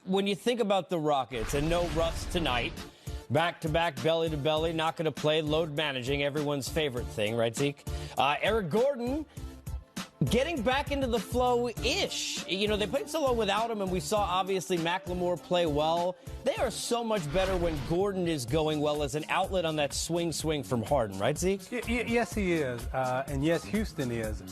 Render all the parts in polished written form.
When you think about the Rockets, and no Russ tonight, back-to-back, belly-to-belly, not going to play, load managing, everyone's favorite thing, right, Zeke? Eric Gordon getting back into the flow-ish. You know, they played so long without him, and we saw, obviously, McLemore play well. They are so much better when Gordon is going well as an outlet on that swing from Harden, right, Zeke? Yes, he is. And yes, Houston is.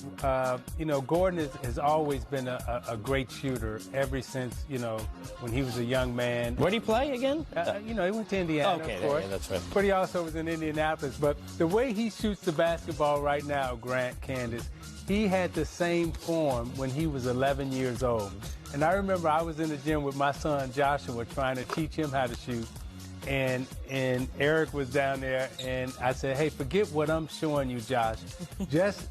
You know, Gordon has always been a great shooter ever since, you know, when he was a young man. Where did he play again? You know, he went to Indiana, okay, of course. Yeah, that's right. But he also was in Indianapolis. But the way he shoots the basketball right now, Grant, Candace, he had the same form when he was 11 years old. And I remember I was in the gym with my son Joshua trying to teach him how to shoot. And Eric was down there, and I said, hey, forget what I'm showing you, Josh. Just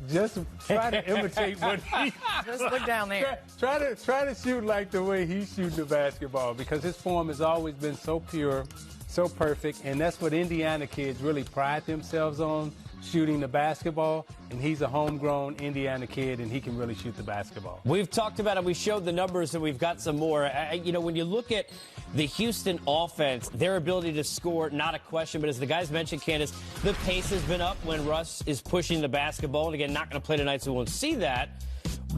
try to imitate what he Just look down there. Try to shoot like the way he's shooting the basketball, because his form has always been so pure, so perfect, and that's what Indiana kids really pride themselves on, shooting the basketball, and he's a homegrown Indiana kid, and he can really shoot the basketball. We've talked about it. We showed the numbers, and we've got some more. You know, when you look at the Houston offense, their ability to score, not a question, but as the guys mentioned, Candace, the pace has been up when Russ is pushing the basketball. And again, not going to play tonight, so we won't see that.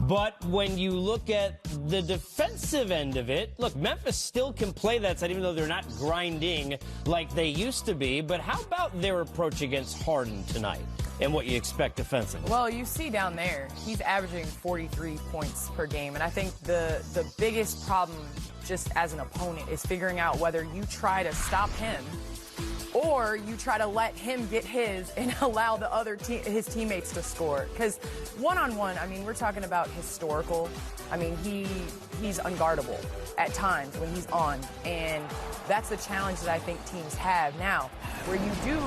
But when you look at the defensive end of it, look, Memphis still can play that side, even though they're not grinding like they used to be. But how about their approach against Harden tonight and what you expect defensively? Well, you see down there, he's averaging 43 points per game. And I think the biggest problem just as an opponent is figuring out whether you try to stop him or you try to let him get his and allow the his teammates to score. Because one-on-one, I mean, we're talking about historical. I mean, he's unguardable at times when he's on. And that's the challenge that I think teams have now. Where you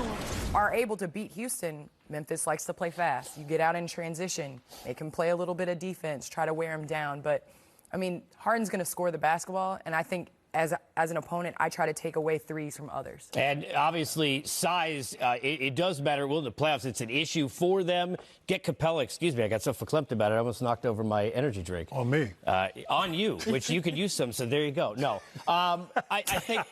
are able to beat Houston, Memphis likes to play fast. You get out in transition. They can play a little bit of defense, try to wear him down. But, I mean, Harden's going to score the basketball, and I think as an opponent, I try to take away threes from others. And obviously, size, it does matter. Well, in the playoffs, it's an issue for them. Get Capella, excuse me, I got so verklempt about it, I almost knocked over my energy drink. On me. On you, which you could use some, so there you go. No. I think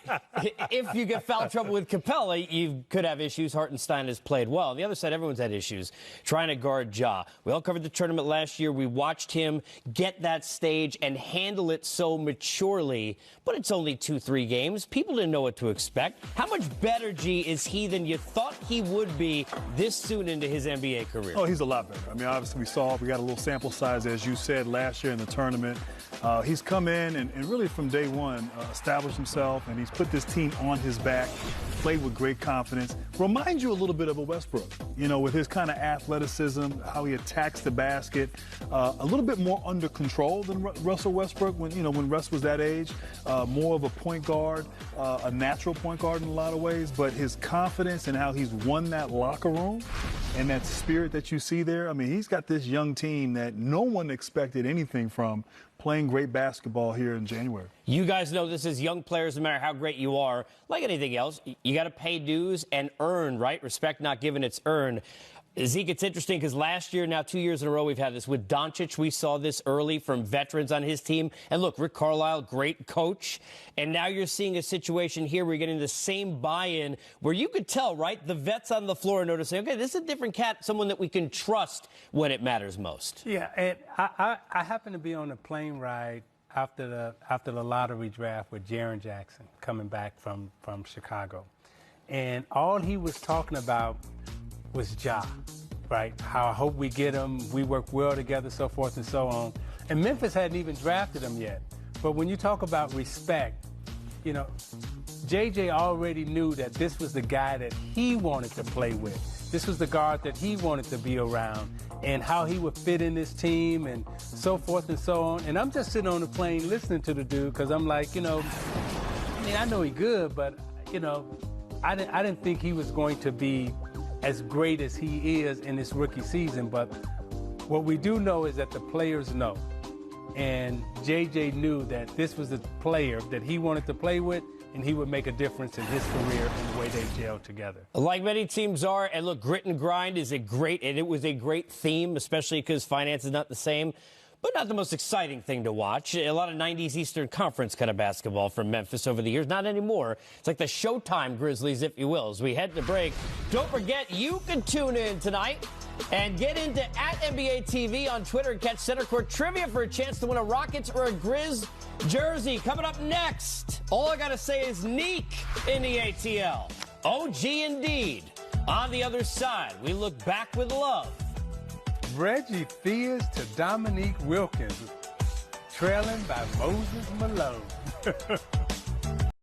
if you get foul trouble with Capella, you could have issues. Hartenstein has played well. On the other side, everyone's had issues trying to guard Ja. We all covered the tournament last year. We watched him get that stage and handle it so maturely, but it's only 2-3 games. People didn't know what to expect. How much better, G, is he than you thought he would be this soon into his NBA career? Oh, he's a lot better. I mean, obviously we got a little sample size, as you said, last year in the tournament. He's come in and really from day one established himself, and he's put this team on his back, played with great confidence. Reminds you a little bit of a Westbrook, you know, with his kind of athleticism, how he attacks the basket, a little bit more under control than Russell Westbrook when Russ was that age, more of a point guard, a natural point guard in a lot of ways, but his confidence and how he's won that locker room and that spirit that you see there. I mean, he's got this young team that no one expected anything from, playing great basketball here in January. You guys know this is young players, no matter how great you are. Like anything else, you got to pay dues and earn, right? Respect not given, it's earned. Zeke, it's interesting because last year, now 2 years in a row, we've had this. With Doncic, we saw this early from veterans on his team. And look, Rick Carlisle, great coach. And now you're seeing a situation here where you're getting the same buy-in where you could tell, right, the vets on the floor are noticing, okay, this is a different cat, someone that we can trust when it matters most. Yeah, and I happened to be on a plane ride after the lottery draft with Jaren Jackson coming back from Chicago. And all he was talking about was Ja, right? How I hope we get him, we work well together, so forth and so on. And Memphis hadn't even drafted him yet. But when you talk about respect, you know, JJ already knew that this was the guy that he wanted to play with. This was the guard that he wanted to be around and how he would fit in this team and so forth and so on. And I'm just sitting on the plane listening to the dude because I'm like, you know, I mean, I know he's good, but, you know, I didn't think he was going to be as great as he is in this rookie season. But what we do know is that the players know. And JJ knew that this was the player that he wanted to play with, and he would make a difference in his career and the way they gel together. Like many teams are, and look, grit and grind is it was a great theme, especially because finance is not the same. but not the most exciting thing to watch. A lot of 90s Eastern Conference kind of basketball from Memphis over the years. Not anymore. It's like the Showtime Grizzlies, if you will. As we head to break, don't forget you can tune in tonight and get into @NBA TV on Twitter and catch Center Court Trivia for a chance to win a Rockets or a Grizz jersey. Coming up next, all I got to say is neek in the ATL. OG indeed. On the other side, we look back with love. Reggie Fears to Dominique Wilkins, trailing by Moses Malone.